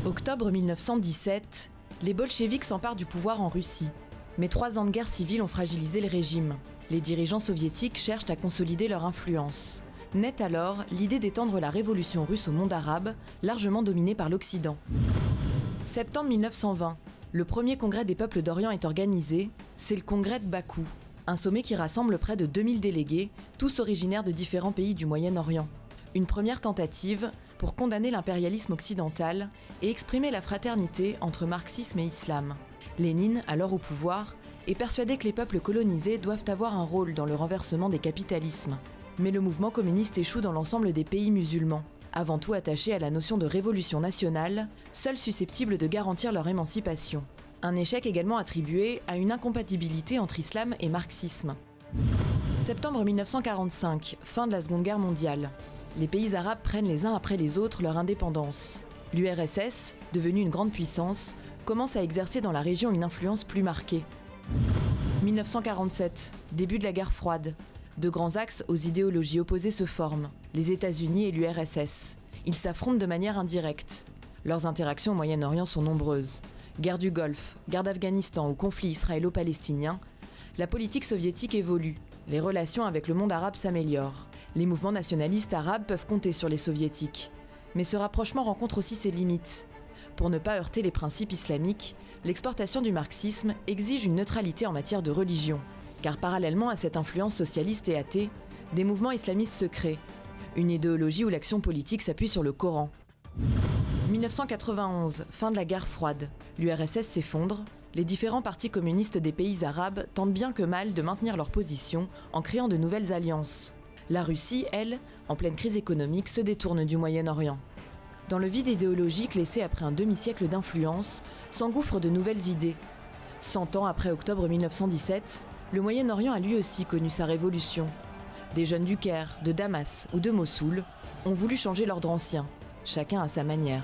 Octobre 1917, les bolcheviks s'emparent du pouvoir en Russie. Mais 3 ans de guerre civile ont fragilisé le régime. Les dirigeants soviétiques cherchent à consolider leur influence. Naît alors l'idée d'étendre la révolution russe au monde arabe, largement dominé par l'Occident. Septembre 1920, le premier congrès des peuples d'Orient est organisé, c'est le congrès de Bakou, un sommet qui rassemble près de 2000 délégués, tous originaires de différents pays du Moyen-Orient. Une première tentative pour condamner l'impérialisme occidental et exprimer la fraternité entre marxisme et islam. Lénine, alors au pouvoir, est persuadé que les peuples colonisés doivent avoir un rôle dans le renversement des capitalismes. Mais le mouvement communiste échoue dans l'ensemble des pays musulmans, avant tout attaché à la notion de révolution nationale, seule susceptible de garantir leur émancipation. Un échec également attribué à une incompatibilité entre islam et marxisme. Septembre 1945, fin de la Seconde Guerre mondiale. Les pays arabes prennent les uns après les autres leur indépendance. L'URSS, devenue une grande puissance, commence à exercer dans la région une influence plus marquée. 1947, début de la guerre froide. De grands axes aux idéologies opposées se forment, les États-Unis et l'URSS. Ils s'affrontent de manière indirecte. Leurs interactions au Moyen-Orient sont nombreuses. Guerre du Golfe, guerre d'Afghanistan ou conflit israélo-palestinien, la politique soviétique évolue. Les relations avec le monde arabe s'améliorent. Les mouvements nationalistes arabes peuvent compter sur les soviétiques. Mais ce rapprochement rencontre aussi ses limites. Pour ne pas heurter les principes islamiques, l'exportation du marxisme exige une neutralité en matière de religion. Car parallèlement à cette influence socialiste et athée, des mouvements islamistes se créent. Une idéologie où l'action politique s'appuie sur le Coran. 1991, fin de la guerre froide. L'URSS s'effondre. Les différents partis communistes des pays arabes tentent bien que mal de maintenir leur position en créant de nouvelles alliances. La Russie, elle, en pleine crise économique, se détourne du Moyen-Orient. Dans le vide idéologique laissé après un demi-siècle d'influence, s'engouffrent de nouvelles idées. 100 ans après octobre 1917, le Moyen-Orient a lui aussi connu sa révolution. Des jeunes du Caire, de Damas ou de Mossoul ont voulu changer l'ordre ancien, chacun à sa manière.